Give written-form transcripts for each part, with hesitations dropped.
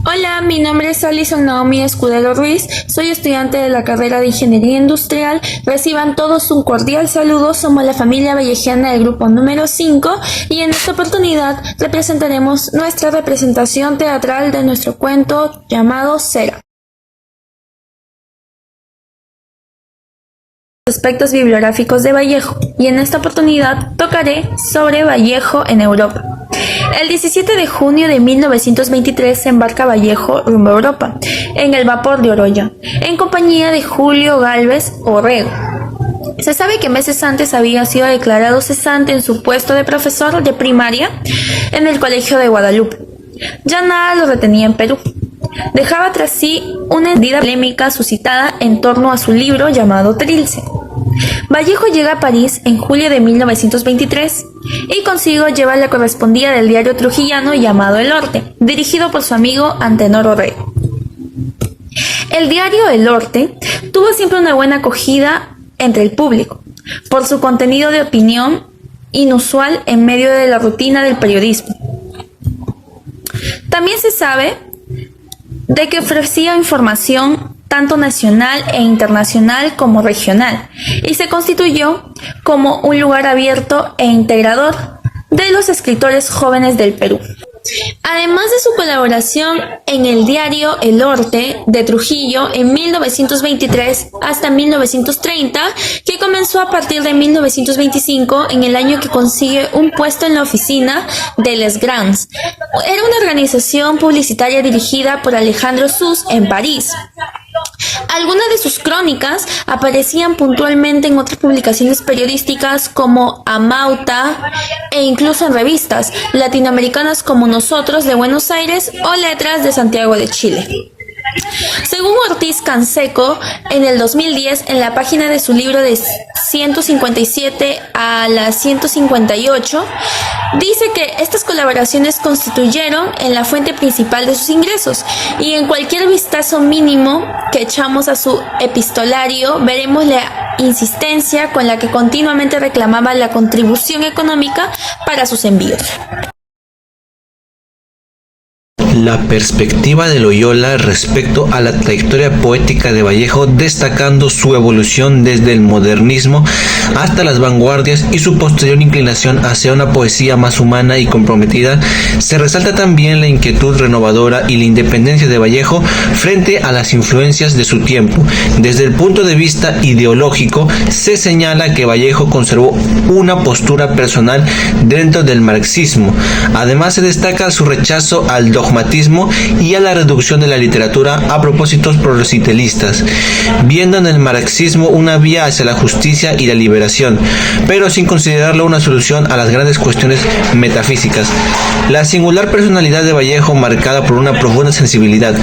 Hola, mi nombre es Alison Naomi Escudero Ruiz, soy estudiante de la carrera de Ingeniería Industrial. Reciban todos un cordial saludo, somos la familia vallejiana del grupo número 5 y en esta oportunidad representaremos nuestra representación teatral de nuestro cuento llamado Cera. Aspectos bibliográficos de Vallejo, y en esta oportunidad tocaré sobre Vallejo en Europa. El 17 de junio de 1923 se embarca Vallejo rumbo a Europa, en el vapor de Oroya, en compañía de Julio Gálvez Orrego. Se sabe que meses antes había sido declarado cesante en su puesto de profesor de primaria en el Colegio de Guadalupe. Ya nada lo retenía en Perú. Dejaba tras sí una herida polémica suscitada en torno a su libro llamado Trilce. Vallejo llega a París en julio de 1923 y consigo lleva la correspondía del diario trujillano llamado El Orte, dirigido por su amigo Antenor Orrego. El diario El Orte tuvo siempre una buena acogida entre el público, por su contenido de opinión inusual en medio de la rutina del periodismo. También se sabe de que ofrecía información tanto nacional e internacional como regional, y se constituyó como un lugar abierto e integrador de los escritores jóvenes del Perú. Además de su colaboración en el diario El Orte de Trujillo en 1923 hasta 1930, que comenzó a partir de 1925, en el año que consigue un puesto en la oficina de Les Grands. Era una organización publicitaria dirigida por Alejandro Suss en París. Algunas de sus crónicas aparecían puntualmente en otras publicaciones periodísticas como Amauta e incluso en revistas latinoamericanas como Nosotros de Buenos Aires o Letras de Santiago de Chile. Según Ortiz Canseco, en el 2010, en la página de su libro de 157 a la 158, dice que estas colaboraciones constituyeron en la fuente principal de sus ingresos, y en cualquier vistazo mínimo que echamos a su epistolario veremos la insistencia con la que continuamente reclamaba la contribución económica para sus envíos. La perspectiva de Loyola respecto a la trayectoria poética de Vallejo, destacando su evolución desde el modernismo hasta las vanguardias y su posterior inclinación hacia una poesía más humana y comprometida. Se resalta también la inquietud renovadora y la independencia de Vallejo frente a las influencias de su tiempo. Desde el punto de vista ideológico, se señala que Vallejo conservó una postura personal dentro del marxismo. Además, se destaca su rechazo al dogmatismo y a la reducción de la literatura a propósitos proselytelistas, viendo en el marxismo una vía hacia la justicia y la liberación, pero sin considerarlo una solución a las grandes cuestiones metafísicas. La singular personalidad de Vallejo, marcada por una profunda sensibilidad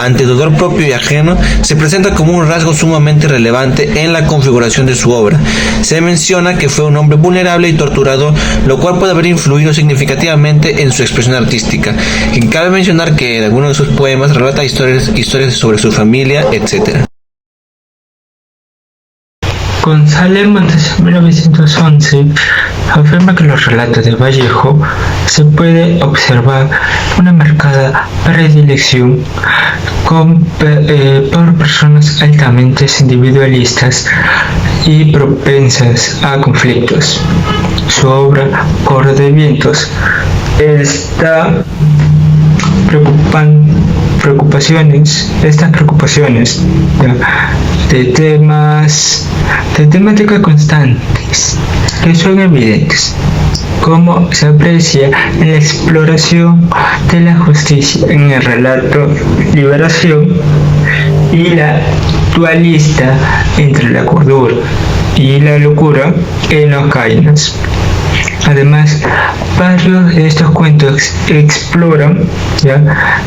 ante el dolor propio y ajeno, se presenta como un rasgo sumamente relevante en la configuración de su obra. Se menciona que fue un hombre vulnerable y torturado, lo cual puede haber influido significativamente en su expresión artística. Cabe mencionar que en algunos de sus poemas relata historias sobre su familia, etc. González Montes, 1911, afirma que en los relatos de Vallejo se puede observar una marcada predilección por personas altamente individualistas y propensas a conflictos. Su obra, Coro de Vientos, está estas preocupaciones de temáticas constantes que son evidentes, como se aprecia en la exploración de la justicia en el relato Liberación y la dualista entre la cordura y la locura en Los Caínas. Además, varios de estos cuentos exploran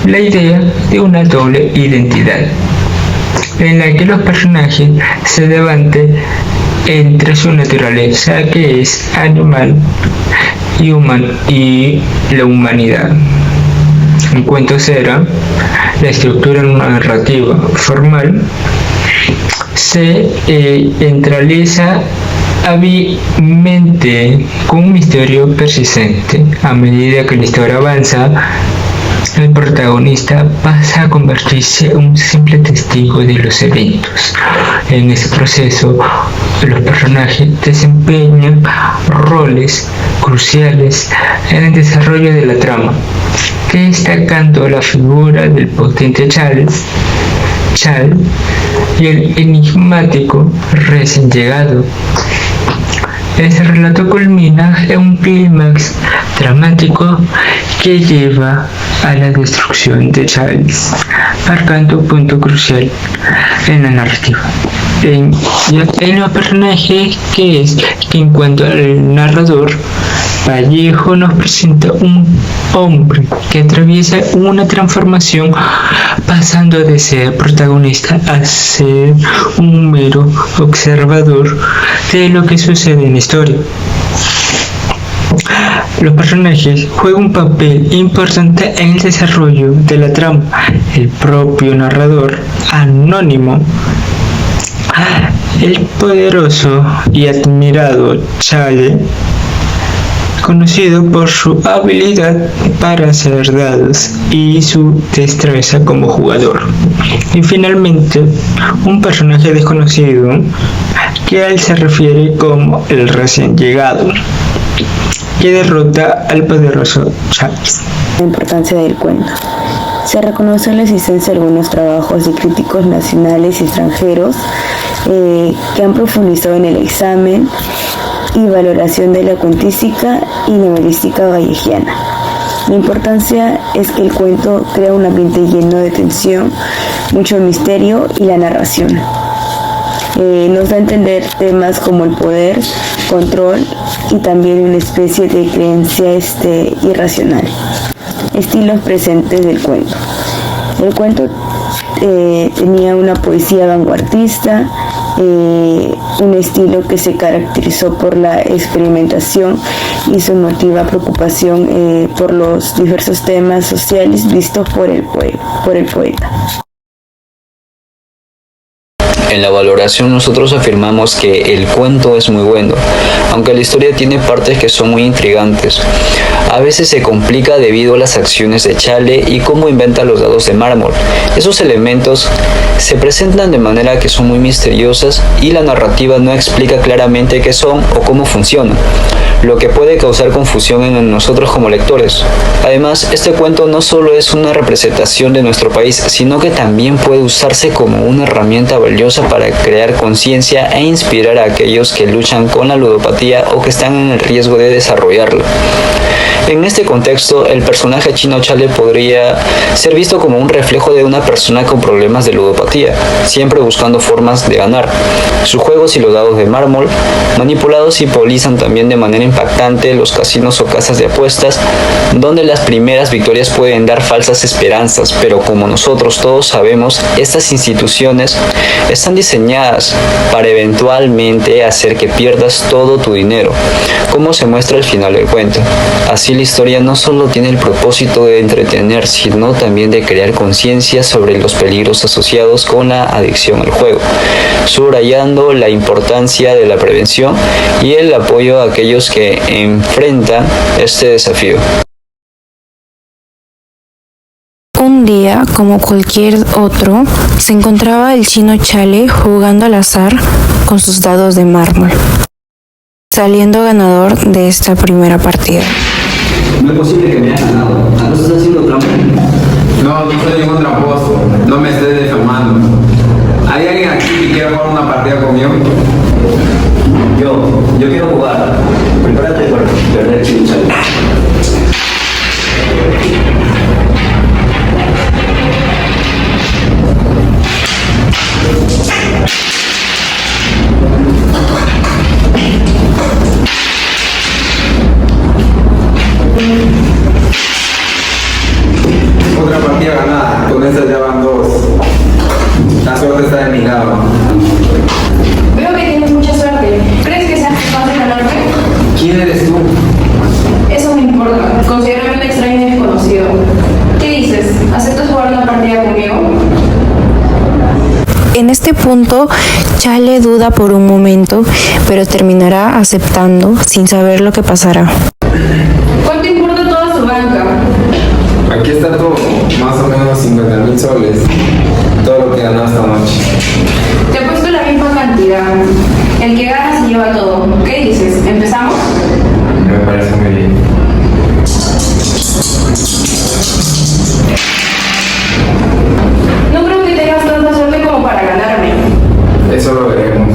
la idea de una doble identidad, en la que los personajes se debaten entre su naturaleza, que es animal, y la humanidad. En Cuento Cera, la estructura narrativa formal se entrelaza hábilmente con un misterio persistente. A medida que la historia avanza, el protagonista pasa a convertirse en un simple testigo de los eventos. En ese proceso, los personajes desempeñan roles cruciales en el desarrollo de la trama, destacando la figura del potente Chal y el enigmático recién llegado. Ese relato culmina en un clímax dramático que lleva a la destrucción de Charles, marcando un punto crucial en la narrativa. En los personajes que es que en cuanto al narrador, Vallejo nos presenta un hombre que atraviesa una transformación pasando de ser protagonista a ser un mero observador de lo que sucede en la historia. Los personajes juegan un papel importante en el desarrollo de la trama. El propio narrador, anónimo, el poderoso y admirado Chale, conocido por su habilidad para hacer dados y su destreza como jugador. Y finalmente, un personaje desconocido que a él se refiere como el recién llegado, que derrota al poderoso Charles. La importancia del cuento. Se reconoce la existencia de algunos trabajos de críticos nacionales y extranjeros que han profundizado en el examen y valoración de la cuentística y novelística vallejiana. La importancia es que el cuento crea un ambiente lleno de tensión, mucho misterio y la narración. Nos da a entender temas como el poder, control y también una especie de creencia irracional. Estilos presentes del cuento. El cuento tenía una poesía vanguardista, un estilo que se caracterizó por la experimentación y su emotiva preocupación por los diversos temas sociales vistos por el poeta. En la valoración nosotros afirmamos que el cuento es muy bueno, aunque la historia tiene partes que son muy intrigantes. A veces se complica debido a las acciones de Chale y cómo inventa los dados de mármol. Esos elementos se presentan de manera que son muy misteriosas y la narrativa no explica claramente qué son o cómo funcionan, lo que puede causar confusión en nosotros como lectores. Además, este cuento no solo es una representación de nuestro país, sino que también puede usarse como una herramienta valiosa para crear conciencia e inspirar a aquellos que luchan con la ludopatía o que están en el riesgo de desarrollarla. En este contexto, el personaje Chino Chale podría ser visto como un reflejo de una persona con problemas de ludopatía, siempre buscando formas de ganar. Sus juegos y los dados de mármol, manipulados, simbolizan también de manera impactante los casinos o casas de apuestas, donde las primeras victorias pueden dar falsas esperanzas, pero como nosotros todos sabemos, estas instituciones están diseñadas para eventualmente hacer que pierdas todo tu dinero, como se muestra al final del cuento. Así la historia no solo tiene el propósito de entretener, sino también de crear conciencia sobre los peligros asociados con la adicción al juego, subrayando la importancia de la prevención y el apoyo a aquellos que enfrentan este desafío. Un día, como cualquier otro, se encontraba el Chino Chale jugando al azar con sus dados de mármol, saliendo ganador de esta primera partida. No es posible que me haya ganado. ¿Acaso estás haciendo trampa? No, no soy ningún tramposo. No me estés difamando. ¿Hay alguien aquí que quiera jugar una partida conmigo? Yo quiero jugar. Prepárate para perder, Chino Chale. Otra partida ganada. Con estas ya van 2. La suerte está de mi lado. Veo que tienes mucha suerte. ¿Crees que seas capaz de ganarme? ¿Quién eres tú? Eso no importa. Considérame un extraño y desconocido. ¿Qué dices? ¿Aceptas jugar una partida conmigo? En este punto, Chale duda por un momento, pero terminará aceptando sin saber lo que pasará. ¿Cuánto importa toda su banca? Aquí está todo. más o menos 50.000 soles. Todo lo que he ganado esta noche. Te he puesto la misma cantidad. El que gana se lleva todo. ¿Qué dices? ¿Empezamos? Me parece muy bien. No creo que tengas tanta suerte como para ganarme. Eso lo veremos.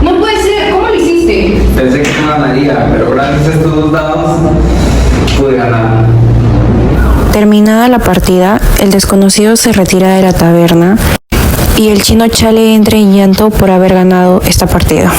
No puede ser. ¿Cómo lo hiciste? Pensé que no ganaría, pero gracias a estos 2 dados pude ganar. Terminada la partida, el desconocido se retira de la taberna y el chino Chale entra en llanto por haber ganado esta partida.